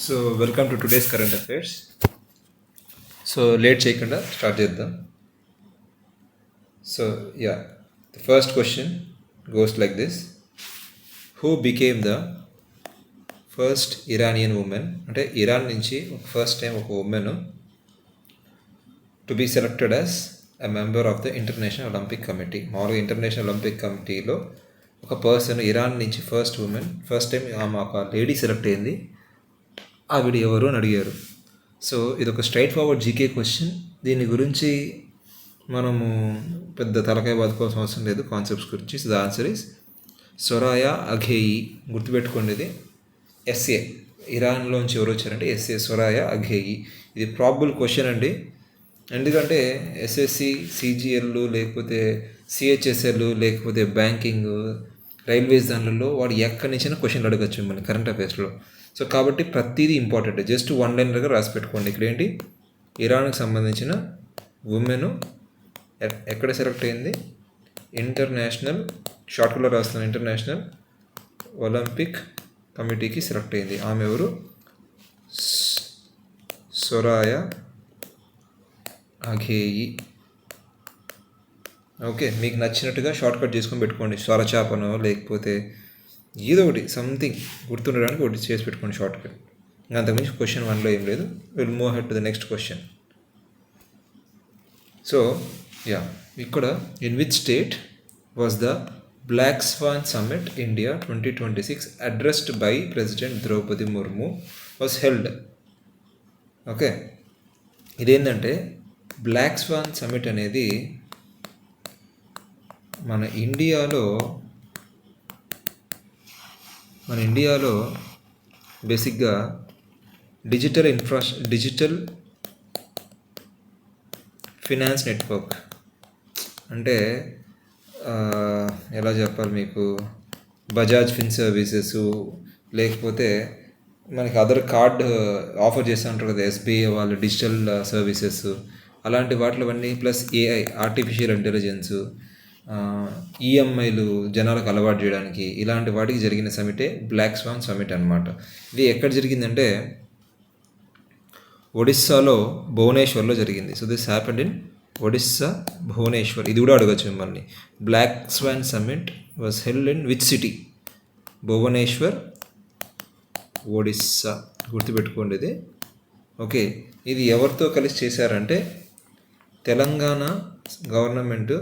So welcome to today's current affairs. So late చేయకుండా start చేద్దాం. So the first question goes like this: who became the first Iranian women, అంటే Iran నుంచి first time ఒక women to be selected as a member of the International Olympic Committee. మామూలుగా International Olympic కమిటీలో ఒక person Iran నుంచి first time ఆమె ఒక lady select అయింది. ఆవిడ ఎవరు అని అడిగారు. సో ఇది ఒక స్ట్రైట్ ఫార్వర్డ్ జీకే క్వశ్చన్. దీని గురించి మనము పెద్ద తలకాయ బాదుకోవాల్సిన అవసరం లేదు కాన్సెప్ట్స్ గురించి. So the answer is Soraya Aghaei. గుర్తుపెట్టుకోండి, ఇది ఎస్ఏ. ఇరాన్లోంచి ఎవరు వచ్చారంటే ఎస్ఏ సొరాయా అఘేయి. ఇది ప్రాబబుల్ క్వశ్చన్ అండి, ఎందుకంటే ఎస్ఎస్సి, సిజిఎల్, లేకపోతే సిహెచ్ఎస్ఎల్, లేకపోతే బ్యాంకింగ్, రైల్వేస్ దాంట్లో వాడు ఎక్కడి నుంచైనా క్వశ్చన్లు అడగచ్చు మిమ్మల్ని కరెంట్ అఫైర్స్లో. సో కాబట్టి ప్రతిదీ ఇంపార్టెంట్. జస్ట్ వన్ లైనర్గా రాసి పెట్టుకోండి. ఇక్కడ ఏంటి, ఇరాన్కి సంబంధించిన ఉమెన్ ఎక్కడ సెలెక్ట్ అయింది, ఇంటర్నేషనల్, షార్ట్కట్లో రాస్తున్నాను, ఇంటర్నేషనల్ ఒలింపిక్ కమిటీకి సెలెక్ట్ అయింది. ఆమె ఎవరు, సొరాయా అఘేయి. ఓకే, మీకు నచ్చినట్టుగా షార్ట్కట్ చేసుకొని పెట్టుకోండి. స్వరచాపనో లేకపోతే ఏదో ఒకటి సంథింగ్ గుర్తుండడానికి ఒకటి చేసి పెట్టుకోండి షార్ట్కట్. ఇంకా అంతకుమించి క్వశ్చన్ 1లో ఏం లేదు. Will move ahead to the next question. So ఇక్కడ in which state was the black swan summit India 2026 addressed by president Droupadi Murmu was held. Okay, ఇదేంటంటే బ్లాక్ స్వాన్ సమ్మిట్ అనేది మన ఇండియాలో బేసిక్గా డిజిటల్ ఫినాన్స్ నెట్వర్క్ అంటే ఎలా చెప్పాలి మీకు, బజాజ్ ఫిన్ సర్వీసెస్, లేకపోతే మనకి అదర్ కార్డ్ ఆఫర్ చేస్తూ ఉంటారు కదా ఎస్బీఐ వాళ్ళు, డిజిటల్ సర్వీసెస్, అలాంటి వాటివన్నీ ప్లస్ ఏఐ, ఆర్టిఫిషియల్ ఇంటెలిజెన్స్, ఈఎంఐలు జనాలకు అలవాటు చేయడానికి, ఇలాంటి వాటికి జరిగిన సమిటే బ్లాక్ స్వాన్ సమిట్ అనమాట. ఇది ఎక్కడ జరిగిందంటే ఒడిస్సాలో భువనేశ్వర్లో జరిగింది. So this happened in Odisha, Bhubaneswar. ఇది కూడా అడగచ్చు మిమ్మల్ని. Black swan summit was held in which city, Bhubaneswar, Odisha. గుర్తుపెట్టుకోండి ఇది. ఓకే, ఇది ఎవరితో కలిసి చేశారంటే తెలంగాణ గవర్నమెంట్.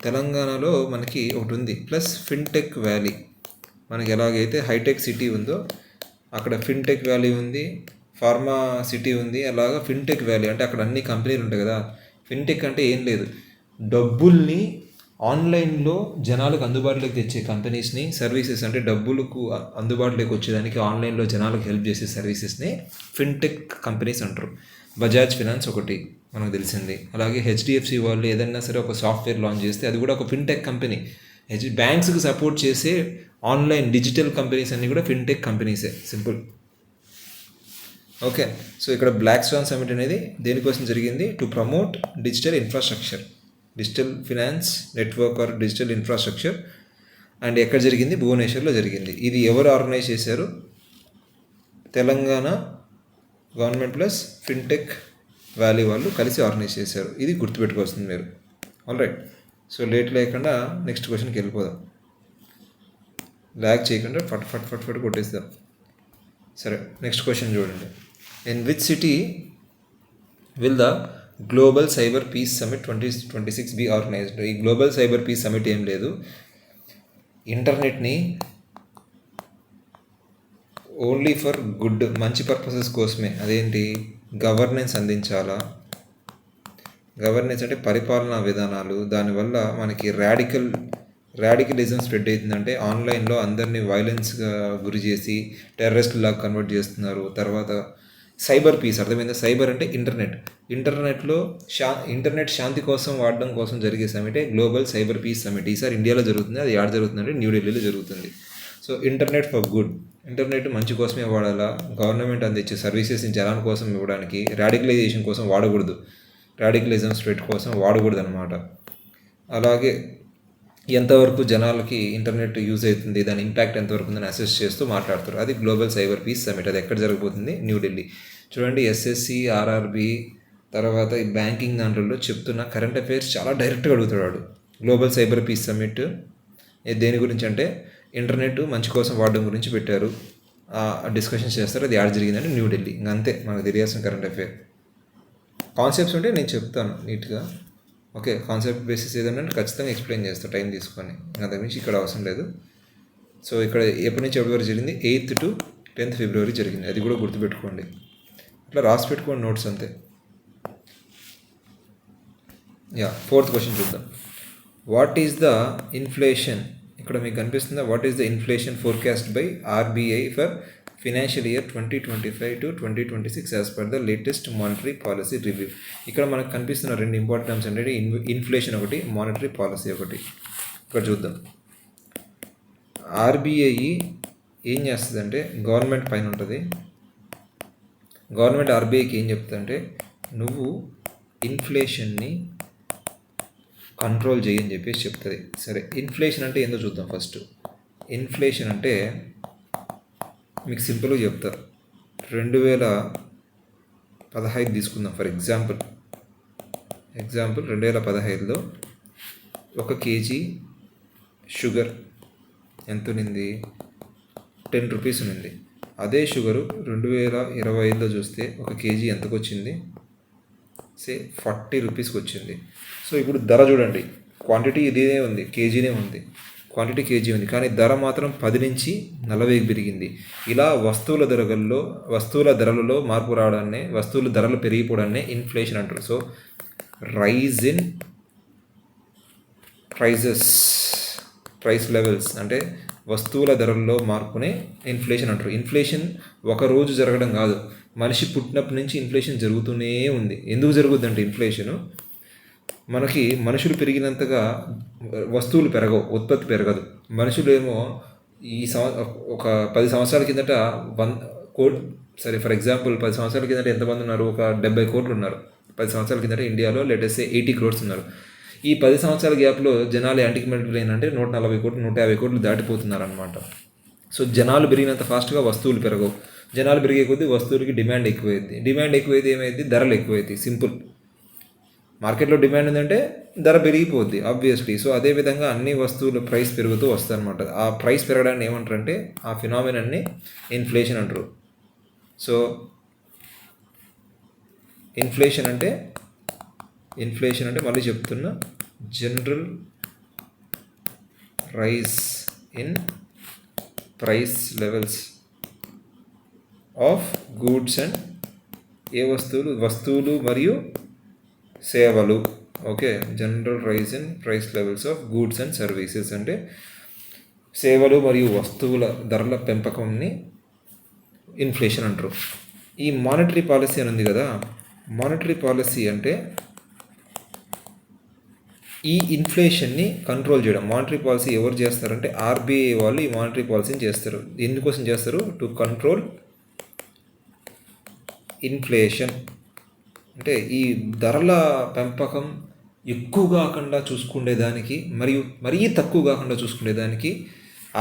తెలంగాణలో మనకి ఒకటి ఉంది, ప్లస్ ఫిన్టెక్ వ్యాలీ. మనకి ఎలాగైతే హైటెక్ సిటీ ఉందో అక్కడ ఫిన్టెక్ వ్యాలీ ఉంది, ఫార్మా సిటీ ఉంది, అలాగా ఫిన్టెక్ వ్యాలీ అంటే అక్కడ అన్ని కంపెనీలు ఉంటాయి కదా. ఫిన్టెక్ అంటే ఏం లేదు, డబ్బుల్ని ఆన్లైన్లో జనాలకు అందుబాటులోకి తెచ్చే కంపెనీస్ని, సర్వీసెస్ అంటే డబ్బులకు అందుబాటులోకి వచ్చేదానికి ఆన్లైన్లో జనాలకు హెల్ప్ చేసే సర్వీసెస్ని ఫిన్టెక్ కంపెనీస్ అంటారు. బజాజ్ ఫినాన్స్ ఒకటి మనకు తెలిసింది. అలాగే హెచ్డిఎఫ్సి వాళ్ళు ఏదైనా సరే ఒక సాఫ్ట్వేర్ లాంచ్ చేస్తే అది కూడా ఒక ఫిన్టెక్ కంపెనీ. బ్యాంక్స్కి సపోర్ట్ చేసే ఆన్లైన్ డిజిటల్ కంపెనీస్ అన్నీ కూడా ఫిన్టెక్ కంపెనీసే. సింపుల్. ఓకే, సో ఇక్కడ బ్లాక్ స్వాన్ సమిట్ అనేది దేనికోసం జరిగింది, to promote digital infrastructure, digital finance network or digital infrastructure. And ఎక్కడ జరిగింది, భువనేశ్వర్లో జరిగింది. ఇది ఎవరు ఆర్గనైజ్ చేశారు, Telangana government plus fintech valley వాళ్ళు కలిసి ఆర్గనైజ్ చేశారు. ఇది గుర్తుపెట్టుకోవాల్సింది మీరు. ఆల్రైట్, సో లేట్ లేకుండా నెక్స్ట్ క్వశ్చన్కి వెళ్ళిపోదాం. ల్యాగ్ చేయకుండా ఫట్ ఫట్ ఫట్ ఫట్ కొట్టేద్దాం. సరే, నెక్స్ట్ క్వశ్చన్ చూడండి. In which city will the global cyber peace summit 2026 be organized. ఈ గ్లోబల్ సైబర్ పీస్ సమిట్ ఏం లేదు, ఇంటర్నెట్ని ఓన్లీ ఫర్ గుడ్, మంచి పర్పసెస్ కోసమే. అదేంటి, గవర్నెన్స్ అందించాలా. గవర్నెన్స్ అంటే పరిపాలనా విధానాలు. దానివల్ల మనకి రాడికలిజం స్ప్రెడ్ అవుతుందంటే ఆన్లైన్లో అందరినీ వైలెన్స్గా గురి చేసి టెర్రరిస్ట్లాగా కన్వర్ట్ చేస్తున్నారు. తర్వాత సైబర్ పీస్, అర్థమైందా? సైబర్ అంటే ఇంటర్నెట్లో ఇంటర్నెట్ శాంతి కోసం వాడడం కోసం జరిగే సమిటే గ్లోబల్ సైబర్ పీస్ సమిట్. ఈసారి ఇండియాలో జరుగుతుంది. అది ఎక్కడ జరుగుతుందంటే న్యూఢిల్లీలో జరుగుతుంది. So internet for good, internet మంచి కోసమే వాడాలా. గవర్నమెంట్ అందించే సర్వీసెస్ని జనాల కోసం ఇవ్వడానికి, రాడికలైజేషన్ కోసం వాడకూడదు, రాడికలిజం స్ప్రెడ్ కోసం వాడకూడదు అనమాట. అలాగే ఎంతవరకు జనాలకి ఇంటర్నెట్ యూజ్ అవుతుంది, దాని ఇంపాక్ట్ ఎంతవరకు ఉందని అసెస్ చేస్తూ మాట్లాడుతారు. అది గ్లోబల్ సైబర్ పీస్ సమిట్. అది ఎక్కడ జరగబోతుంది? న్యూఢిల్లీ. చూడండి, ఎస్ఎస్సి, ఆర్ఆర్బి, తర్వాత ఈ బ్యాంకింగ్ దాంట్లో చెప్తున్న కరెంట్ అఫైర్స్ చాలా డైరెక్ట్గా అడుగుతాడు. గ్లోబల్ సైబర్ పీస్ సమిట్ దేని గురించి అంటే ఇంటర్నెట్ మంచి కోసం వాడడం గురించి పెట్టారు. డిస్కషన్స్ చేస్తారు. అది యాడ్ జరిగిందంటే న్యూఢిల్లీ. ఇంకా అంతే మనకు తెలియాల్సిన కరెంట్ అఫైర్. కాన్సెప్ట్స్ ఉంటే నేను చెప్తాను నీట్గా. ఓకే, కాన్సెప్ట్ బేసిస్ ఏదైనా ఖచ్చితంగా ఎక్స్ప్లెయిన్ చేస్తాను టైం తీసుకొని. అంతకుమించి ఇక్కడ అవసరం లేదు. సో ఇక్కడ ఎప్పటి నుంచి ఎప్పటి వరకు జరిగింది? 8th to 10th February జరిగింది. అది కూడా గుర్తుపెట్టుకోండి. ఇట్లా రాసి పెట్టుకోండి నోట్స్ అంతే. ఫోర్త్ క్వశ్చన్ చూద్దాం. What is the inflation? ఇక్కడ మీకు కనిపిస్తుందా? What is the inflation forecast by RBI for financial year 2025 to 2026 as per the latest monetary policy review. ఇక్కడ మనకు కనిపిస్తున్న రెండు ఇంపార్టెంట్ టర్మ్స్ అంటే ఇన్ఫ్లేషన్ ఒకటి, మానిటరీ పాలసీ ఒకటి. ఇక్కడ చూద్దాం. ఆర్బీఐ ఏం చేస్తుందంటే గవర్నమెంట్ పైన ఉంటుంది. గవర్నమెంట్ ఆర్బీఐకి ఏం చెప్తుందంటే నువ్వు ఇన్ఫ్లేషన్ని కంట్రోల్ చేయని చెప్పేసి చెప్తుంది. సరే, ఇన్ఫ్లేషన్ అంటే ఏందో చూద్దాం ఫస్ట్. ఇన్ఫ్లేషన్ అంటే మీకు సింపుల్గా చెప్తా. 2015 తీసుకుందాం ఫర్ ఎగ్జాంపుల్. 2015లో 1 kg షుగర్ ఎంత ఉన్నింది? 10 రూపీస్ ఉన్నింది. అదే షుగరు 2025లో చూస్తే 1 kg ఎంతకు వచ్చింది? 40 రూపీస్కి వచ్చింది. సో ఇప్పుడు ధర చూడండి, క్వాంటిటీ ఇదే ఉంది, కేజీనే ఉంది, క్వాంటిటీ కేజీ ఉంది, కానీ ధర మాత్రం 10 నుంచి 40కి పెరిగింది. ఇలా వస్తువుల ధరలలో మార్పు రావడాన్ని, వస్తువుల ధరలు పెరిగిపోవడాన్ని ఇన్ఫ్లేషన్ అంటారు. So rise in price levels అంటే వస్తువుల ధరల్లో మార్పునే ఇన్ఫ్లేషన్ అంటారు. ఇన్ఫ్లేషన్ ఒక రోజు జరగడం కాదు, మనిషి పుట్టినప్పటి నుంచి ఇన్ఫ్లేషన్ జరుగుతూనే ఉంది. ఎందుకు జరుగుద్ది అంటే ఇన్ఫ్లేషను మనకి మనుషులు పెరిగినంతగా వస్తువులు పెరగవు, ఉత్పత్తి పెరగదు. మనుషులు ఏమో ఒక 10 సంవత్సరాల కిందట 100 కోట్లు, సరే ఫర్ ఎగ్జాంపుల్ 10 సంవత్సరాల కిందట ఎంతమంది ఉన్నారు? ఒక 70 కోట్లు ఉన్నారు. 10 సంవత్సరాల కిందట ఇండియాలో లేటెస్ట్ 80 crores ఉన్నారు. ఈ 10 సంవత్సరాల గ్యాప్లో జనాలు యాంటిక్ మల్టిప్లైన్ అంటే 140 కోట్లు 150 కోట్లు దాటిపోతున్నారు అనమాట. సో జనాలు పెరిగినంత ఫాస్ట్గా వస్తువులు పెరగవు. జనాలు పెరిగే కొద్దీ వస్తువులకి డిమాండ్ ఎక్కువైంది. డిమాండ్ ఎక్కువైతే ఏమైంది? ధరలు ఎక్కువైతాయి. సింపుల్. మార్కెట్లో డిమాండ్ ఉందంటే ధర పెరిగిపోద్ది ఆబ్వియస్లీ. సో అదేవిధంగా అన్ని వస్తువుల ప్రైస్ పెరుగుతూ వస్తాయి అనమాట. ఆ ప్రైస్ పెరగడాన్ని ఏమంటారంటే ఆ ఫినామినాన్ని ఇన్ఫ్లేషన్ అంటారు. సో ఇన్ఫ్లేషన్ అంటే మళ్ళీ చెప్తున్నా, general rise in price levels of goods and వస్తువులు మరియు సేవలు. Okay, general rise in price levels of goods and services అంటే సేవలు మరియు వస్తువుల ధరల పెంపకంని ఇన్ఫ్లేషన్ అంటారు. ఈ మానిటరీ పాలసీ అని ఉంది కదా, మానిటరీ పాలసీ అంటే ఈ ఇన్ఫ్లేషన్ని కంట్రోల్ చేయడం. మానిటరీ పాలసీ ఎవరు చేస్తారంటే ఆర్బీఐ వాళ్ళు ఈ మానిటరీ పాలసీని చేస్తారు. ఎందుకోసం చేస్తారు? To control inflation. అంటే ఈ ధరల పెంపకం ఎక్కువ కాకుండా చూసుకునేదానికి మరియు మరీ తక్కువ కాకుండా చూసుకునేదానికి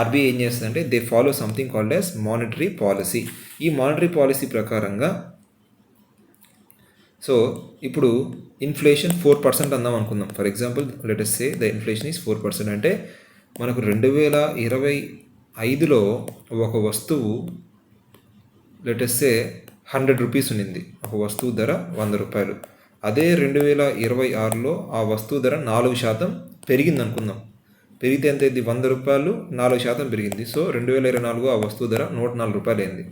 ఆర్బీఐ ఏం చేస్తుందంటే they follow something called as monetary policy. ఈ మానిటరీ పాలసీ ప్రకారంగా సో ఇప్పుడు ఇన్ఫ్లేషన్ 4% అందాం అనుకుందాం. For example let us say the inflation is 4%. అంటే మనకు 2025లో ఒక వస్తువు లెట్ us సే 100 రూపీస్ ఉన్నింది. ఒక వస్తువు ధర 100 రూపాయలు. అదే 2026లో ఆ వస్తువు ధర 4% పెరిగింది అనుకుందాం. పెరిగితే ఎంత అయింది? 100 రూపాయలు 4% పెరిగింది. సో 2024 ఆ వస్తువు ధర 104 రూపాయలు అయింది.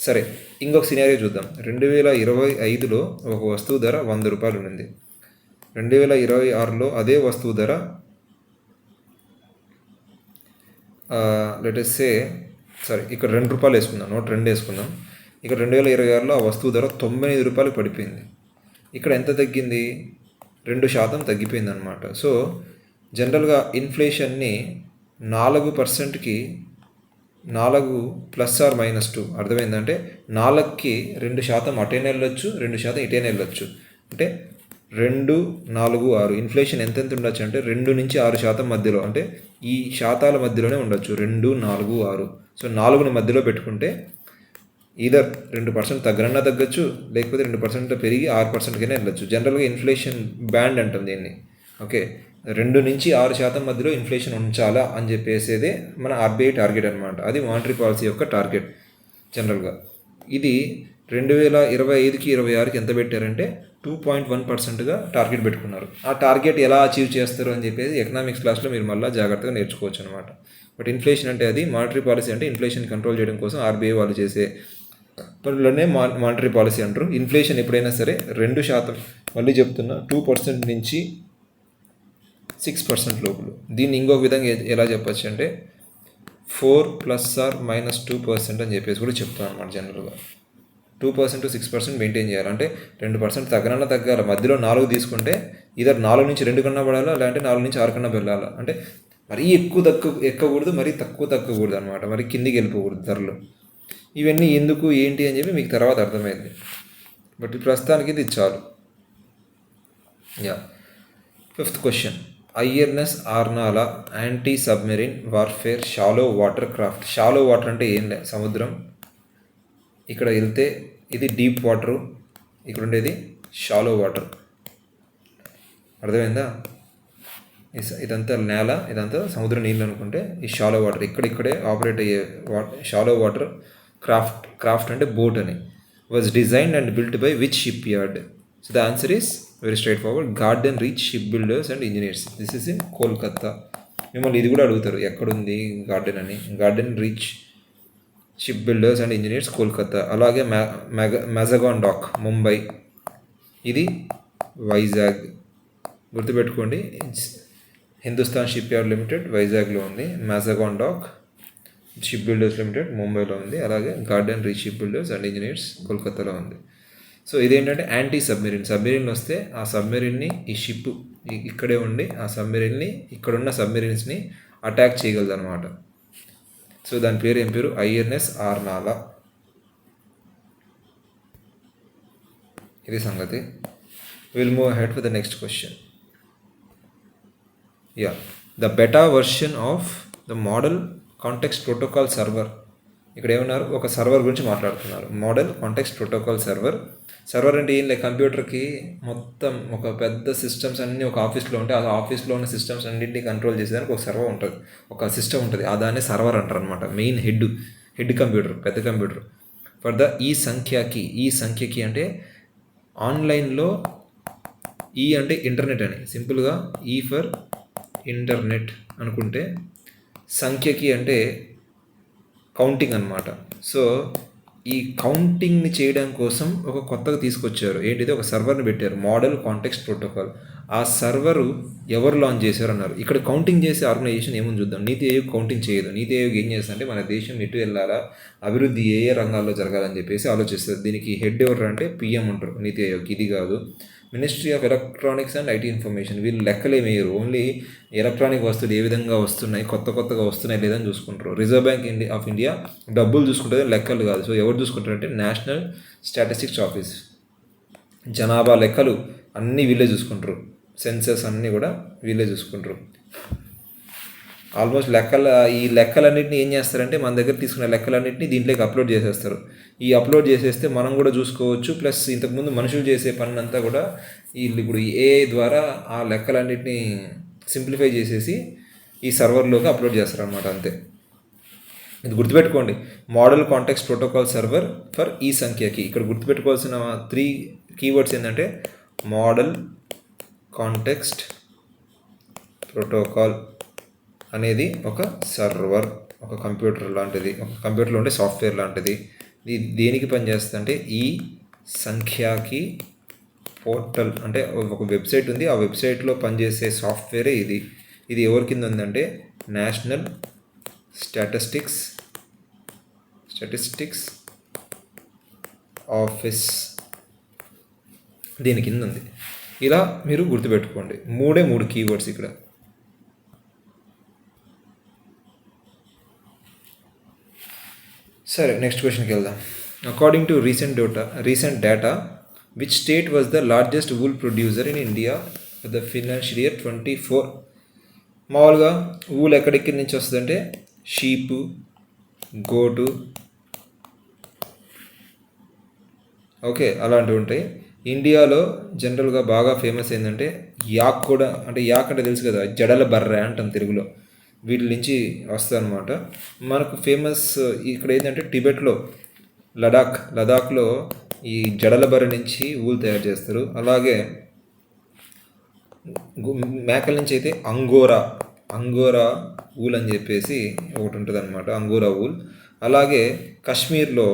సరే, ఇంకొక సినారియో చూద్దాం. 2025లో ఒక వస్తువు ధర 100 రూపాయలు ఉన్నింది. 2026లో అదే వస్తువు ధర లెట్ us సే సరే ఇక్కడ 2 రూపాయలు వేసుకుందాం, 102 వేసుకుందాం. ఇక్కడ 2026లో ఆ వస్తువు ధర 98 రూపాయలు పడిపోయింది. ఇక్కడ ఎంత తగ్గింది? 2% తగ్గిపోయింది అనమాట. సో జనరల్గా ఇన్ఫ్లేషన్ని 4%కి 4 +or -2 అర్థమైందంటే 4కి 2% అటైనా వెళ్ళొచ్చు, 2% ఇటైనా వెళ్ళొచ్చు. అంటే 2, 4, 6 ఇన్ఫ్లేషన్ ఎంతెంత ఉండొచ్చు అంటే 2 నుంచి 6% మధ్యలో, అంటే ఈ శాతాల మధ్యలోనే ఉండొచ్చు. 2, 4, 6. సో 4ని మధ్యలో పెట్టుకుంటే ఈధర్ 2% తగ్గనన్నా తగ్గచ్చు, లేకపోతే 2% పెరిగి 6%కైనా వెళ్ళచ్చు. జనరల్గా ఇన్ఫ్లేషన్ బ్యాండ్ అంటాం దీన్ని. ఓకే, 2 నుంచి 6% మధ్యలో ఇన్ఫ్లేషన్ ఉంచాలా అని చెప్పేసేదే మన ఆర్బీఐ టార్గెట్ అనమాట. అది మానిటరీ పాలసీ యొక్క టార్గెట్ జనరల్గా. ఇది 2025కి 26కి ఎంత పెట్టారంటే 2.1%గా టార్గెట్ పెట్టుకున్నారు. ఆ టార్గెట్ ఎలా అచీవ్ చేస్తారు అని చెప్పేసి ఎకనామిక్స్ క్లాస్లో మీరు మళ్ళీ జాగ్రత్తగా నేర్చుకోవచ్చు అనమాట. బట్ ఇన్ఫ్లేషన్ అంటే అది మానిటరీ పాలసీ, అంటే ఇన్ఫ్లేషన్ కంట్రోల్ చేయడం కోసం ఆర్బీఐ వాళ్ళు చేసే పనులనే మానిటరీ పాలసీ అంటారు. ఇన్ఫ్లేషన్ ఎప్పుడైనా సరే 2%, మళ్ళీ చెప్తున్నా 2% నుంచి 6% లోపల. దీన్ని ఇంకొక విధంగా ఎలా చెప్పచ్చు అంటే 4 ± 2% అని చెప్పేసి కూడా చెప్తాను అనమాట. జనరల్గా 2% to 6% మెయింటైన్ చేయాలి. అంటే 2% తగ్గనన్నా తగ్గాలి. మధ్యలో 4 తీసుకుంటే ఇదర్ 4 నుంచి 2 కన్నా పడాలా, లేదంటే 4 నుంచి 6 కన్నా వెళ్ళాలా. అంటే మరీ ఎక్కకూడదు, మరీ తగ్గకూడదు అనమాట. మరి కిందికి వెళ్ళిపోకూడదు ధరలు. ఇవన్నీ ఎందుకు ఏంటి అని చెప్పి మీకు తర్వాత అర్థమైంది. బట్ ప్రస్తుతానికి ఇది చాలు. Yeah, 5th question. INS Arnala anti submarine warfare shallow water craft. Shallow water అంటే ఏం లేదు, సముద్రం. ఇక్కడ వెళ్తే ఇది డీప్ వాటరు, ఇక్కడ ఉండేది షాలో వాటర్. అర్థమైందా? ఇదంతా నేల, ఇదంతా సముద్ర నీళ్ళు అనుకుంటే ఈ షాలో వాటర్ ఇక్కడే ఆపరేట్ అయ్యే షాలో వాటర్ క్రాఫ్ట్ అంటే బోట్ అని. Was designed and built by which ship yard? So the answer is very straight forward, garden Reach ship builders and engineers. This is in Kolkata. మిమ్మల్ని ఇది కూడా అడుగుతారు, ఎక్కడుంది గార్డెన్ అని. Garden Reach ship builders and engineers Kolkata. అలాగే Mazagon dock Mumbai, ఇది వైజాగ్. గుర్తుపెట్టుకోండి, హిందుస్థాన్ షిప్ యార్డ్ లిమిటెడ్ వైజాగ్లో ఉంది. Mazagon dock ship builders limited ముంబైలో ఉంది. అలాగే Garden Reach ship builders and engineers కోల్కత్తాలో ఉంది. సో ఇదేంటంటే యాంటీ సబ్మెరీన్ వస్తే ఆ సబ్మెరీన్ని ఈ షిప్ ఇక్కడే ఉండి ఆ సబ్మెరీన్ని ఇక్కడున్న సబ్మెరీన్స్ని అటాక్ చేయగలదు అనమాట. సో దాని పేరు ఏం పేరు? ఐఎన్ఎస్ ఆర్నాలా. ఇది సంగతి. Will move ahead for the next question. Yeah, the beta version of the model context protocol server. ఇక్కడ ఏమన్నారు? ఒక సర్వర్ గురించి మాట్లాడుతున్నారు. మోడల్ కాంటెక్స్ట్ ప్రోటోకాల్ సర్వర్ అంటే ఏం లేదు, కంప్యూటర్కి మొత్తం ఒక పెద్ద సిస్టమ్స్ అన్నీ ఒక ఆఫీస్లో ఉంటే ఆ ఆఫీస్లో ఉన్న సిస్టమ్స్ అన్నింటినీ కంట్రోల్ చేసేదానికి ఒక సర్వర్ ఉంటుంది, ఒక సిస్టమ్ ఉంటుంది. దాన్ని సర్వర్ అంటారు అనమాట. మెయిన్ హెడ్ కంప్యూటర్, పెద్ద కంప్యూటర్. ఫర్ ద ఈ సంఖ్యకి అంటే ఆన్లైన్లో, ఈ అంటే ఇంటర్నెట్ అని, సింపుల్గా ఈ ఫర్ ఇంటర్నెట్ అనుకుంటే, సంఖ్యకి అంటే కౌంటింగ్ అనమాట. సో ఈ కౌంటింగ్ని చేయడం కోసం ఒక కొత్తగా తీసుకొచ్చారు. ఏంటిది? ఒక సర్వర్ని పెట్టారు, మోడల్ కాంటెక్స్ట్ ప్రోటోకాల్. ఆ సర్వరు ఎవరు లాంచ్ చేశారు అన్నారు. ఇక్కడ కౌంటింగ్ చేసే ఆర్గనైజేషన్ ఏముంది చూద్దాం. నీతి ఆయోగ్ కౌంటింగ్ చేయదు. నీతి ఆయోగ్ ఏం చేస్తుందంటే మన దేశం ఎటు వెళ్ళాలా, అభివృద్ధి ఏ రంగాల్లో జరగాలని చెప్పేసి ఆలోచిస్తుంది. దీనికి హెడ్ ఎవరు అంటే పిఎం ఉంటారు నీతి ఆయోగ్. ఇది కాదు, ministry of electronics and IT information. వీళ్ళు లెక్కలేమేయరు, ఓన్లీ ఎలక్ట్రానిక్ వస్తువులు ఏ విధంగా వస్తున్నాయి, కొత్తగా వస్తున్నాయి లేదని చూసుకుంటారు. రిజర్వ్ బ్యాంక్ ఆఫ్ ఇండియా డబ్బులు చూసుకుంటుంది, లెక్కలు కాదు. సో ఎవరు చూసుకుంటారంటే నేషనల్ స్టాటిస్టిక్స్ ఆఫీస్. జనాభా లెక్కలు అన్నీ వీళ్ళే చూసుకుంటారు, సెన్సస్ అన్నీ కూడా వీళ్ళే చూసుకుంటారు. ఆల్మోస్ట్ ఈ లెక్కలన్నింటినీ ఏం చేస్తారంటే మన దగ్గర తీసుకున్న లెక్కలన్నింటినీ దీంట్లోకి అప్లోడ్ చేసేస్తారు. ఈ అప్లోడ్ చేసేస్తే మనం కూడా చూసుకోవచ్చు. ప్లస్ ఇంతకుముందు మనుషులు చేసే పని అంతా కూడా వీళ్ళు ఇప్పుడు ఏఐ ద్వారా ఆ లెక్కలన్నింటినీ సింప్లిఫై చేసేసి ఈ సర్వర్లోకి అప్లోడ్ చేస్తారనమాట. అంతే. ఇది గుర్తుపెట్టుకోండి, model context protocol server for ఈ సంఖ్యకి. ఇక్కడ గుర్తుపెట్టుకోవాల్సిన 3 కీవర్డ్స్ ఏంటంటే మోడల్ కాంటెక్స్ట్ ప్రోటోకాల్ అనేది ఒక సర్వర్, ఒక కంప్యూటర్ లాంటిది, ఒక కంప్యూటర్లో ఉండే సాఫ్ట్వేర్ లాంటిది. ఇది దేనికి పనిచేస్తుంది అంటే ఈ సంఖ్యకి పోర్టల్ అంటే ఒక వెబ్సైట్ ఉంది, ఆ వెబ్సైట్లో పనిచేసే సాఫ్ట్వేరే ఇది. ఇది ఎవరి కింద ఉందంటే నేషనల్ స్టాటిస్టిక్స్ ఆఫీస్, దీని కింద ఉంది. ఇలా మీరు గుర్తుపెట్టుకోండి. 3 కీవర్డ్స్ ఇక్కడ. సరే, నెక్స్ట్ క్వశ్చన్కి వెళ్దాం. According to recent data which state was the largest wool producer in India for the financial year 24? మామూలుగా వూల్ ఎక్కడెక్కడి నుంచి వస్తుందంటే షీపు, గోటు, ఓకే, అలాంటివి ఉంటాయి. ఇండియాలో జనరల్గా బాగా ఫేమస్ ఏంటంటే యాక్ కూడా, అంటే యాక్ అంటే తెలుసు కదా, జడల బర్రె అంటాం తెలుగులో, వీటి నుంచి వస్తుందన్నమాట. మనకు ఫేమస్ ఇక్కడ ఏంటంటే టిబెట్లో, లదాఖ్లో ఈ జడల బర్రె నుంచి ఊలు తయారు చేస్తారు. అలాగే మేకల నుంచి అయితే అంగోరా ఊల్ అని చెప్పేసి ఒకటి ఉంటుంది అనమాట, అంగోరా ఊల్. అలాగే కాశ్మీర్లో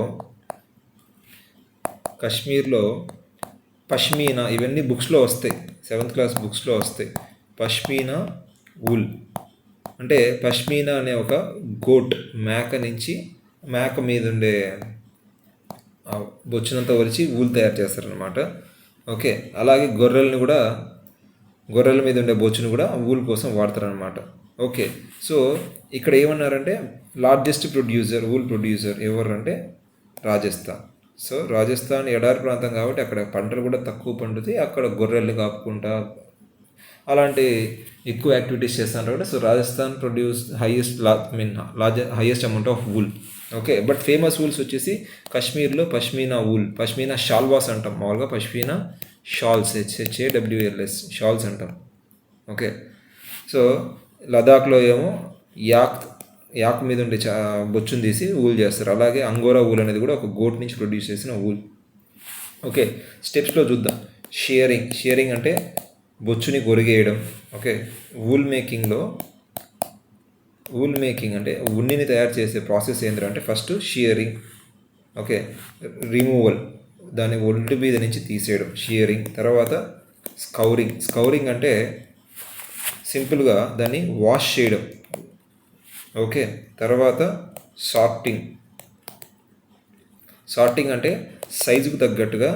పష్మీనా, ఇవన్నీ బుక్స్లో వస్తాయి, 7th క్లాస్ బుక్స్లో వస్తాయి. పష్మీనా ఊల్ అంటే పష్మీనా అనే ఒక గోట్, మేక మీద ఉండే బొచ్చునంతా ఒలిచి ఊల్ తయారు చేస్తారనమాట. ఓకే, అలాగే గొర్రెల మీద ఉండే బొచ్చును కూడా ఊల్ కోసం వాడతారనమాట. ఓకే, సో ఇక్కడ ఏమన్నారంటే లార్జెస్ట్ ఊల్ ప్రొడ్యూసర్ ఎవరు అంటే రాజస్థాన్. సో రాజస్థాన్ ఎడారి ప్రాంతం కాబట్టి అక్కడ పంటలు కూడా తక్కువ పండుతాయి, అక్కడ గొర్రెలు కాపుకుంటా అలాంటి ఎక్కువ యాక్టివిటీస్ చేస్తుంటారు కూడా. So Rajasthan produce highest amount of wool. Okay, but famous wools వచ్చేసి కాశ్మీర్లో పష్మీనా ఊల్, పష్మీనా షాల్వాస్ అంటాం మామూలుగా, పష్మీనా షాల్స్, HAWLS షాల్స్ అంటాం. ఓకే, సో లదాఖ్లో ఏమో యాక్ మీద ఉండే బొచ్చును తీసి ఊల్ చేస్తారు. అలాగే అంగోరా ఊల్ అనేది కూడా ఒక గోట్ నుంచి ప్రొడ్యూస్ చేసిన ఊల్. ఓకే, స్టెప్స్లో చూద్దాం. షియరింగ్ అంటే బొచ్చుని గొరిగేయడం. ఓకే, వూల్ మేకింగ్ అంటే ఉన్నిని తయారు చేసే ప్రాసెస్ ఏంటంటే ఫస్ట్ షియరింగ్. ఓకే, రిమూవల్, దాన్ని ఒంటి మీద నుంచి తీసేయడం, షియరింగ్. తర్వాత స్కౌరింగ్ అంటే సింపుల్గా దాన్ని వాష్ చేయడం. ఓకే, తర్వాత సార్టింగ్ అంటే సైజుకు తగ్గట్టుగా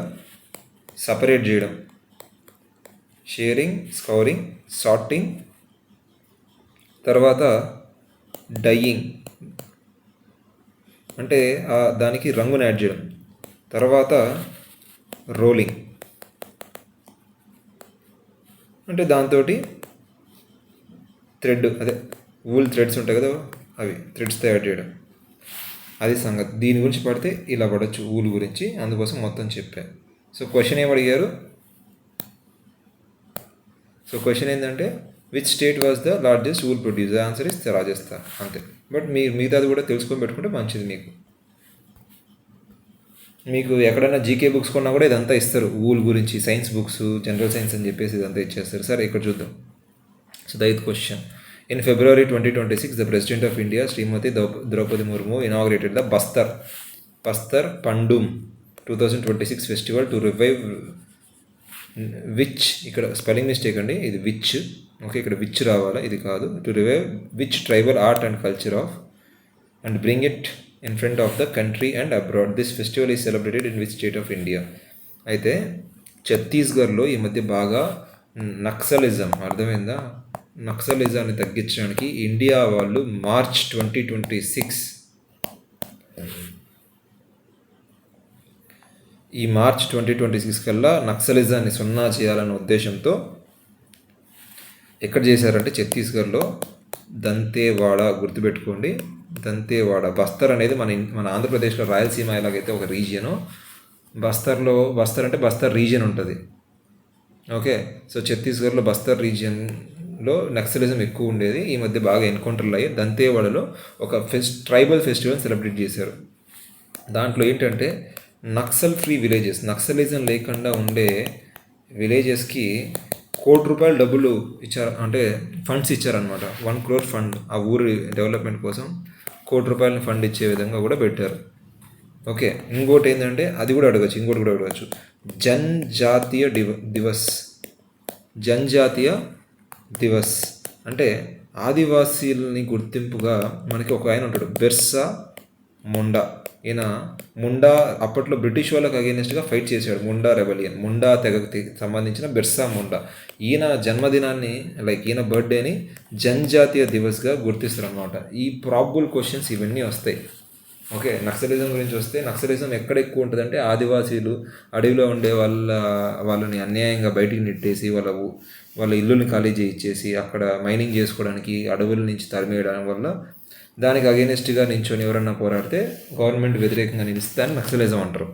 సపరేట్ చేయడం. Shearing, scouring, sorting. తర్వాత డైయింగ్ అంటే దానికి రంగును యాడ్ చేయడం. తర్వాత రోలింగ్ అంటే దాంతో వూల్ థ్రెడ్స్ ఉంటాయి కదా, అవి థ్రెడ్స్ తయారు చేయడం. అది సంగతి. దీని గురించి పడితే ఇలా పడవచ్చు ఊల్ గురించి, అందుకోసం మొత్తం చెప్పాను. సో క్వశ్చన్ ఏమడిగారు? సో క్వశ్చన్ ఏంటంటే which state was the largest wool producer? Answer is Rajasthan, అంతే. బట్ మిగతాది కూడా తెలుసుకొని పెట్టుకుంటే మంచిది. మీకు ఎక్కడైనా జీకే బుక్స్ కొన్నా కూడా ఇదంతా ఇస్తారు, ఊల్ గురించి. సైన్స్ బుక్స్, జనరల్ సైన్స్ అని చెప్పేసి ఇదంతా ఇచ్చేస్తారు. సరే, ఇక్కడ చూద్దాం. So the 8th question. In February 2026, the President of India, Srimati Draupadi Murmu, inaugurated the Bastar Pandum 2026 festival to revive which, ఇక్కడ స్పెల్లింగ్ మిస్టేక్ అండి, ఇది విచ్. ఓకే, ఇక్కడ విచ్ రావాలా, ఇది కాదు. To revive which tribal art and culture of and bring it in front of the country and abroad. This festival is celebrated in which state of India? అయితే ఛత్తీస్గఢ్లో ఈ మధ్య బాగా నక్సలిజం, అర్థమైందా, నక్సలిజాన్ని తగ్గించడానికి ఇండియా వాళ్ళు మార్చ్ 2026 కల్లా నక్సలిజాన్ని సున్నా చేయాలనే ఉద్దేశంతో ఎక్కడ చేశారంటే ఛత్తీస్గఢ్లో దంతేవాడ, గుర్తుపెట్టుకోండి, దంతేవాడ. బస్తర్ అనేది మన ఆంధ్రప్రదేశ్లో రాయలసీమ ఎలాగైతే ఒక రీజియను, బస్తర్ అంటే బస్తర్ రీజియన్ ఉంటుంది. ఓకే, సో ఛత్తీస్గఢ్లో బస్తర్ రీజియన్లో నక్సలిజం ఎక్కువ ఉండేది. ఈ మధ్య బాగా ఎన్కౌంటర్లు అయ్యి దంతేవాడలో ఒక ట్రైబల్ ఫెస్టివల్ సెలబ్రేట్ చేశారు. దాంట్లో ఏంటంటే నక్సల్ ఫ్రీ విలేజెస్, నక్సలిజం లేకుండా ఉండే విలేజెస్కి ₹1,00,00,000 డబ్బులు ఇచ్చారు, అంటే ఫండ్స్ ఇచ్చారనమాట. 1 crore ఫండ్ ఆ ఊరి డెవలప్మెంట్ కోసం ₹1,00,00,000 ఫండ్ ఇచ్చే విధంగా కూడా పెట్టారు. ఓకే, ఇంకోటి ఏంటంటే ఇంకోటి కూడా అడగచ్చు. జనజాతీయ దివస్ అంటే ఆదివాసీలని గుర్తింపుగా మనకి ఒక ఆయన ఉంటాడు, బిర్సా ముండా. ఈయన ముండా అప్పట్లో బ్రిటిష్ వాళ్ళకి అగేనిస్ట్గా ఫైట్ చేశాడు, ముండా రెబలియన్, ముండా తెగకి సంబంధించిన బిర్సా ముండా. ఈయన జన్మదినాన్ని, ఈయన బర్త్డేని జనజాతీయ దివస్గా గుర్తిస్తారు అనమాట. ఈ ప్రాబబుల్ క్వశ్చన్స్ ఇవన్నీ వస్తాయి. ఓకే, నక్సలిజం గురించి వస్తే నక్సలిజం ఎక్కడ ఎక్కువ ఉంటుందంటే ఆదివాసీలు అడవిలో ఉండే వాళ్ళని అన్యాయంగా బయటికి నెట్టేసి వాళ్ళ ఇల్లుని ఖాళీ చేయించేసి అక్కడ మైనింగ్ చేసుకోవడానికి అడవుల నుంచి తరిమేయడం వల్ల దానికి అగెనిస్ట్గా నించొని ఎవరన్నా పోరాడితే గవర్నమెంట్ వ్యతిరేకంగా నిలిస్తే దాన్ని నక్సలిజం అంటారు.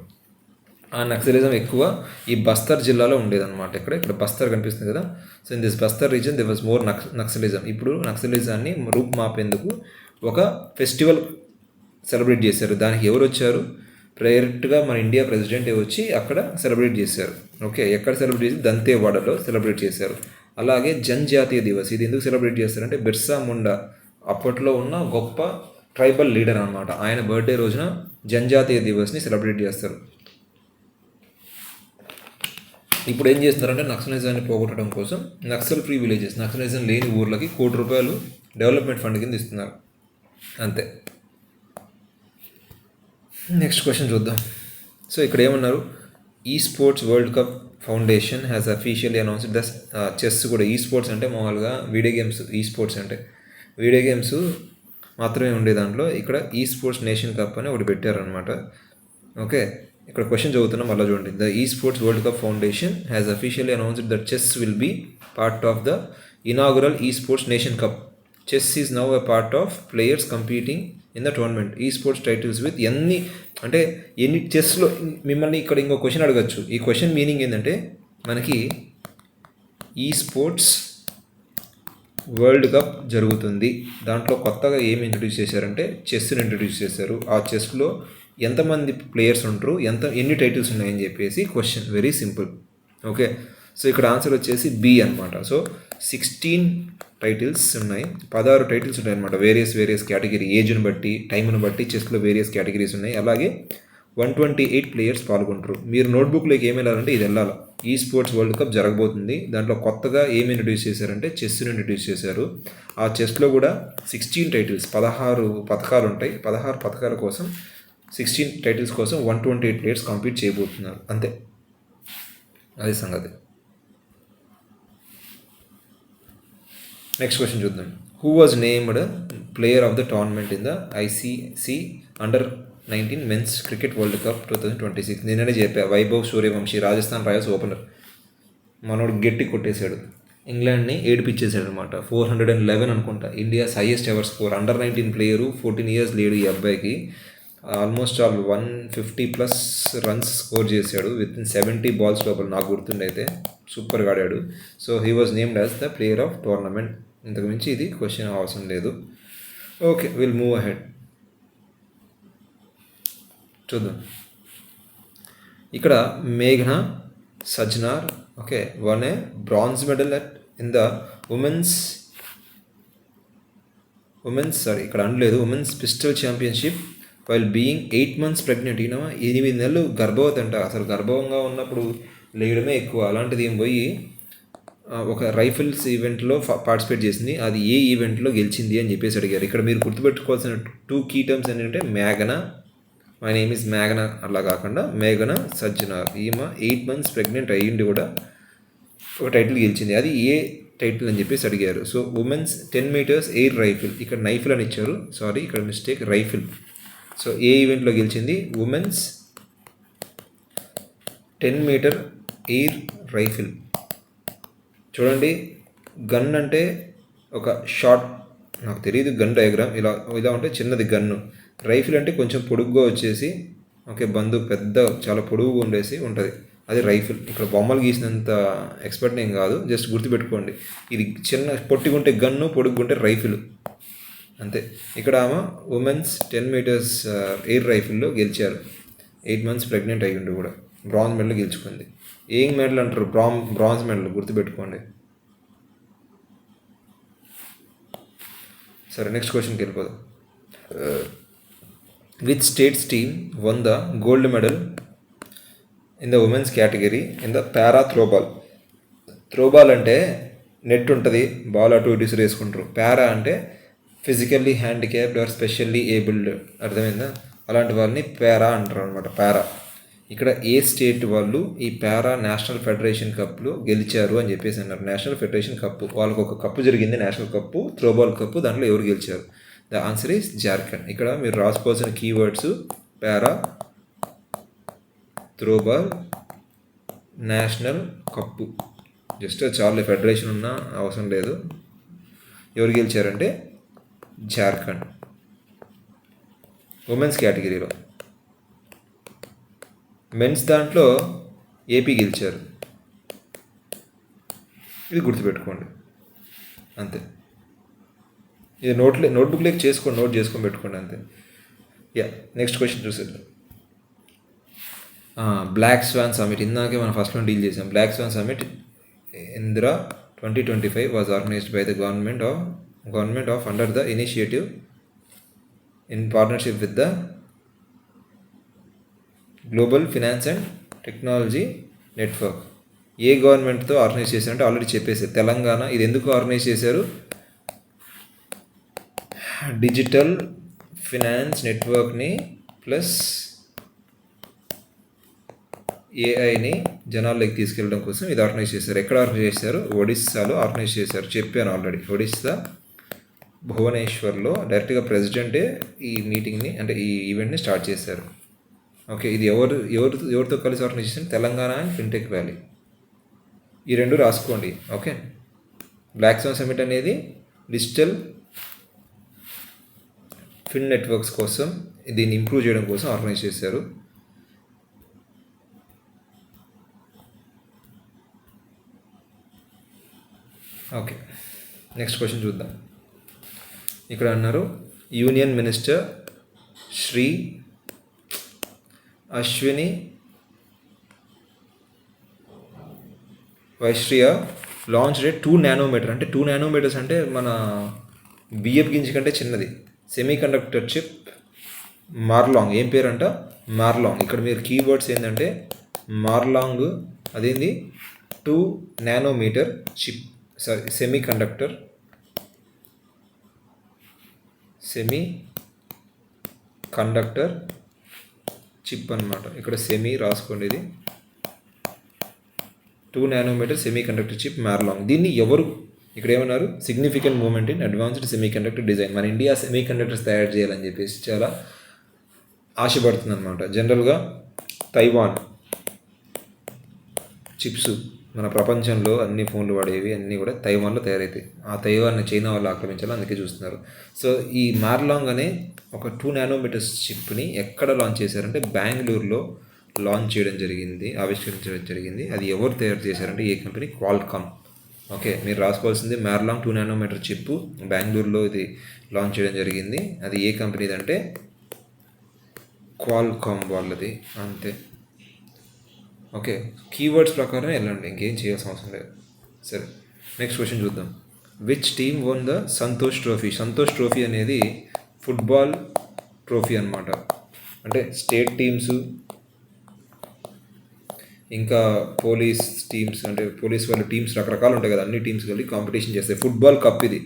ఆ నక్సలిజం ఎక్కువ ఈ బస్తర్ జిల్లాలో ఉండేదన్నమాట. ఇక్కడ బస్తర్ కనిపిస్తుంది కదా. So in this Bastar reason the was more naxalism. ఇప్పుడు నక్సలిజాన్ని రూపుమాపేందుకు ఒక ఫెస్టివల్ సెలబ్రేట్ చేశారు. దానికి ఎవరు వచ్చారు? డైరెక్ట్గా మన ఇండియా ప్రెసిడెంట్ వచ్చి అక్కడ సెలబ్రేట్ చేశారు. ఓకే, ఎక్కడ సెలబ్రేట్ చేసి? దంతేవాడలో సెలబ్రేట్ చేశారు. అలాగే జనజాతీయ దివస్, ఇది ఎందుకు సెలబ్రేట్ చేస్తారంటే బిర్సా ముండా అప్పట్లో ఉన్న గొప్ప ట్రైబల్ లీడర్ అనమాట. ఆయన బర్త్డే రోజున జనజాతీయ దివస్ని సెలబ్రేట్ చేస్తారు. ఇప్పుడు ఏం చేస్తున్నారంటే నక్సలిజాన్ని పోగొట్టడం కోసం నక్సల్ ఫ్రీ విలేజెస్, నక్సలిజం లేని ఊర్లకి ₹1 డెవలప్మెంట్ ఫండ్ కింద ఇస్తున్నారు. అంతే. నెక్స్ట్ క్వశ్చన్ చూద్దాం. సో ఇక్కడ ఏమన్నారు? ఈ sports world cup foundation has officially announced the chess కూడా. ఈ స్పోర్ట్స్ అంటే మామూలుగా వీడియో గేమ్స్, ఈ స్పోర్ట్స్ అంటే వీడియో గేమ్స్ మాత్రమే ఉండే దాంట్లో ఇక్కడ ఈ స్పోర్ట్స్ నేషన్ కప్ అని ఒకటి పెట్టారనమాట. ఓకే, ఇక్కడ క్వశ్చన్ చదువుతున్నాం, మళ్ళీ చూడండి. The esports world cup foundation has officially announced that chess will be part of the inaugural esports nation cup. Chess is now a part of players competing in the tournament. Esports titles with ఎన్ని చెస్లో మిమ్మల్ని ఇక్కడ ఇంకో question అడగచ్చు. ఈ question meaning ఏంటంటే మనకి ఈ స్పోర్ట్స్ వరల్డ్ కప్ జరుగుతుంది, దాంట్లో కొత్తగా ఏమి ఇంట్రడ్యూస్ చేశారంటే చెస్ని ఇంట్రడ్యూస్ చేశారు. ఆ చెస్లో ఎంతమంది ప్లేయర్స్ ఉంటారు, ఎన్ని టైటిల్స్ ఉన్నాయని చెప్పేసి question. Very simple. Okay, so ఇక్కడ ఆన్సర్ వచ్చేసి బి అనమాట. సో 16 టైటిల్స్ ఉన్నాయి, 16 టైటిల్స్ ఉన్నాయి అనమాట. వేరియస్ కేటగిరీ, ఏజ్ని బట్టి టైంను బట్టి చెస్లో వేరియస్ కేటగిరీస్ ఉన్నాయి. అలాగే 128 ప్లేయర్స్ పాల్గొంటారు. మీరు నోట్బుక్లోకి ఏమి వెళ్ళాలంటే ఇది వెళ్ళాలి. ఈ స్పోర్ట్స్ వరల్డ్ కప్ జరగబోతుంది, దాంట్లో కొత్తగా ఏమి ఇంట్రడ్యూస్ చేశారంటే చెస్ని ఇంట్రడ్యూస్ చేశారు. ఆ చెస్లో కూడా 16 టైటిల్స్, 16 పథకాలు ఉంటాయి. 16 పథకాల కోసం 16 టైటిల్స్ కోసం 128 ప్లేయర్స్ కంపీట్ చేయబోతున్నారు. అంతే, అది సంగతి. నెక్స్ట్ క్వశ్చన్ చూద్దాం. Who was named player of the tournament in the ICC under nineteen men's cricket world cup 2026? నేననే చెప్పా, వైభవ్ సూర్యవంశీ, రాజస్థాన్ రాయల్స్ ఓపెనర్. మనోడు గట్టి కొట్టేశాడు, ఇంగ్లాండ్ని ఏడిపించేశాడు అనమాట. 411 అనుకుంటా, India's highest ever score. Under nineteen player, 14 years లేడు ఈ అబ్బాయికి. ఆల్మోస్ట్ 150+ రన్స్ స్కోర్ చేశాడు విత్ ఇన్ 70 బాల్స్ లోపల, నాకు గుర్తుండైతే. సూపర్గా ఆడాడు. So he was named as the player of tournament. ఇంతకు మించి ఇది క్వశ్చన్ అవసరం లేదు. Okay, will move ahead. చూద్దాం. ఇక్కడ మేఘనా Sajjanar okay one A bronze medal in the women's ఇక్కడ అనలేదు, women's pistol championship while being 8 months pregnant. ఈయన 8 నెలలు గర్భవతి అంట. అసలు గర్భంగా ఉన్నప్పుడు లేయడమే ఎక్కువ. అలాంటిది ఏం పోయి ఒక రైఫిల్స్ ఈవెంట్లో పార్టిసిపేట్ చేసింది. అది ఏ ఈవెంట్లో గెలిచింది అని చెప్పేసి అడిగారు. ఇక్కడ మీరు గుర్తుపెట్టుకోవాల్సిన 2 key terms ఏంటంటే మేఘనా, మై నేమ్ ఈజ్ మేఘనా అలా కాకుండా మేఘనా సజ్జనార్. ఈమె 8 months ప్రెగ్నెంట్ అయ్యింది కూడా ఒక టైటిల్ గెలిచింది. అది ఏ టైటిల్ అని చెప్పేసి అడిగారు. So women's 10 meters air rifle, ఇక్కడ నైఫిల్ అని ఇచ్చారు, సారీ ఇక్కడ మిస్టేక్, రైఫిల్. సో ఏ ఈవెంట్లో గెలిచింది? Women's 10 meter air rifle. చూడండి, గన్ అంటే ఒక షార్ట్, నాకు తెలియదు గన్ డయాగ్రామ్, ఇలా ఉంటే చిన్నది గన్ను. రైఫిల్ అంటే కొంచెం పొడుగ్గా వచ్చేసి ఓకే బందూక్ పెద్ద చాలా పొడుగుగా ఉండేసి ఉంటుంది, అది రైఫిల్. ఇక్కడ బొమ్మలు గీసినంత ఎక్స్పర్ట్ ఏం కాదు, జస్ట్ గుర్తుపెట్టుకోండి. ఇది చిన్న పొట్టిగుంటే గన్ను, పొడుగుంటే రైఫిల్, అంతే. ఇక్కడ ఆమె ఉమెన్స్ 10 meters ఎయిర్ రైఫిల్లో గెలిచారు. 8 months ప్రెగ్నెంట్ అయ్యిండు కూడా, బ్రాంజ్ మెడల్ గెలుచుకుంది. ఏం మెడల్ అంటారు? బ్రాంజ్ మెడల్, గుర్తుపెట్టుకోండి. సరే, నెక్స్ట్ క్వశ్చన్కి వెళ్ళిపోదాం. Which states team won the gold medal in the womens category in the para throwball? Throwball అంటే నెట్ ఉంటుంది, బాల్ అటు ఇటు వేసుకుంటారు. పారా అంటే physically handicapped or specially abled, అర్థమైందా? అలాంటి వాళ్ళని పారా అంటారు అనమాట. పారా. ఇక్కడ ఏ స్టేట్ వాళ్ళు ఈ పారా నేషనల్ ఫెడరేషన్ కప్లో గెలిచారు అని చెప్పేసి అన్నారు. నేషనల్ ఫెడరేషన్ కప్పు, వాళ్ళకు ఒక కప్పు జరిగింది, నేషనల్ కప్పు, త్రోబాల్ కప్పు. దాంట్లో ఎవరు గెలిచారు? The answer is Jharkhand. ఇక్కడ మీరు రాసుకోవాల్సిన కీవర్డ్స్ పారా, త్రోబాల్, నేషనల్ కప్పు. జస్ట్ చాలు, ఫెడరేషన్ ఉన్న అవసరం లేదు. ఎవరు గెలిచారంటే జార్ఖండ్. ఉమెన్స్ కేటగిరీలో. మెన్స్ దాంట్లో ఏపీ గెలిచారు. ఇది గుర్తుపెట్టుకోండి అంతే. ఇది నోట్బుక్లోకి నోట్ చేసుకొని పెట్టుకోండి అంతే. నెక్స్ట్ క్వశ్చన్ చూసేద్దాం. బ్లాక్ స్వాన్ సమిట్, ఇందాకే మనం ఫస్ట్లో డీల్ చేసాం. Black swan summit India 2025 was organized by the government of under the initiative in partnership with the global finance and technology network. ఏ గవర్నమెంట్తో ఆర్గనైజ్ చేశారంటే ఆల్రెడీ చెప్పేసారు, తెలంగాణ. ఇది ఎందుకు ఆర్గనైజ్ చేశారు? డిజిటల్ ఫినాన్స్ నెట్వర్క్ని ప్లస్ ఏఐని జనాల్లోకి తీసుకెళ్ళడం కోసం ఇది ఆర్గనైజ్ చేశారు. ఎక్కడ ఆర్గనైజ్ చేశారు? ఒడిస్సాలో ఆర్గనైజ్ చేశారు. చెప్పాను ఆల్రెడీ. ఒడిస్సా భువనేశ్వర్లో డైరెక్ట్గా ప్రెసిడెంటే ఈ మీటింగ్ని, అంటే ఈ ఈవెంట్ని స్టార్ట్ చేశారు. ఓకే, ఇది ఎవరితో కలిసి ఆర్గనైజ్ చేశారు? Telangana and fintech valley. ఈ రెండు రాసుకోండి. ఓకే, బ్లాక్ స్వాన్ సమిట్ అనేది డిజిటల్ ఫిన్ నెట్వర్క్స్ కోసం, దీన్ని ఇంప్రూవ్ చేయడం కోసం ఆర్గనైజ్ చేశారు. ఓకే, నెక్స్ట్ క్వశ్చన్ చూద్దాం. ఇక్కడ అన్నారు, union minister Shri Ashwini Vaishnaw launch రేట్ 2 నానోమీటర్. అంటే 2 నానోమీటర్స్ అంటే మన బియ్యపు గింజ కంటే చిన్నది. సెమీ కండక్టర్ చిప్ మార్లాంగ్. ఏం పేరు అంట? మార్లాంగ్. ఇక్కడ మీరు కీవర్డ్స్ ఏంటంటే మార్లాంగ్, అదేంది 2 nanometer chip, semiconductor chip అనమాట. ఇక్కడ సెమీ రాసుకోండి. ఇది 2 నానోమీటర్ సెమీ కండక్టర్ చిప్ మార్లాంగ్. దీన్ని ఎవరు ఇక్కడ ఏమన్నారు? Significant moment in advanced semiconductor design. మన ఇండియా సెమీ కండక్టర్స్ తయారు చేయాలని చెప్పేసి చాలా ఆశపడుతుంది అనమాట. జనరల్గా తైవాన్ చిప్స్ మన ప్రపంచంలో అన్ని ఫోన్లు వాడేవి అన్నీ కూడా తైవాన్లో తయారవుతాయి. ఆ తైవాన్ని చైనా వాళ్ళు ఆక్రమించాలి, అందుకే చూస్తున్నారు. సో ఈ మార్లాంగ్ అనే ఒక 2 నానోమీటర్స్ చిప్ని ఎక్కడ లాంచ్ చేశారంటే బెంగళూరులో లాంచ్ చేయడం జరిగింది, ఆవిష్కరించడం జరిగింది. అది ఎవరు తయారు చేశారంటే ఏ కంపెనీ? క్వాల్కామ్. ఓకే, మీరు రాసుకోవాల్సింది మార్లాంగ్ 2 నానోమీటర్ చిప్ బెంగళూరులో ఇది లాంచ్ చేయడం జరిగింది. అది ఏ కంపెనీది అంటే క్వాల్కామ్ వాళ్ళది, అంతే. ఓకే, కీవర్డ్స్ ప్రకారం వెళ్ళండి, ఇంకేం చేయాల్సిన అవసరం లేదు. సరే, నెక్స్ట్ క్వశ్చన్ చూద్దాం. Which team won the Santosh trophy? Santosh trophy అనేది ఫుట్బాల్ ట్రోఫీ అనమాట. అంటే స్టేట్ టీమ్స్, ఇంకా పోలీస్ టీమ్స్, అంటే పోలీస్ వాళ్ళ టీమ్స్ రకరకాలు ఉంటాయి కదా, అన్ని టీమ్స్ కలిసి కాంపిటీషన్ చేస్తాయి. ఫుట్బాల్ కప్ ఇది,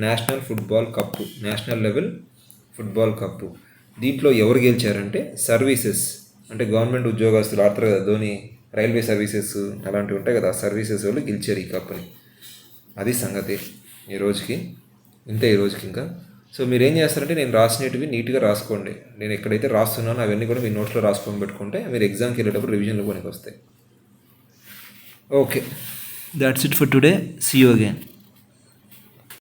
national football cup, national level football cup. దీంట్లో ఎవరు గెలిచారంటే సర్వీసెస్, అంటే గవర్నమెంట్ ఉద్యోగస్తులు ఆడతారు కదా, ధోని, రైల్వే సర్వీసెస్ అలాంటివి ఉంటాయి కదా, సర్వీసెస్ వాళ్ళు గెలిచారు ఈ కప్ని. అది సంగతి ఈ రోజుకి ఇంకా. సో మీరు ఏం చేస్తారంటే నేను రాసినవి నీట్గా రాసుకోండి. నేను ఎక్కడైతే రాస్తున్నానో అవన్నీ కూడా మీ నోట్స్లో రాసుకొని పెట్టుకుంటే మీరు ఎగ్జామ్కి వెళ్ళేటప్పుడు రివిజన్లో కొనికి వస్తాయి. Okay, that's it for today. See you again.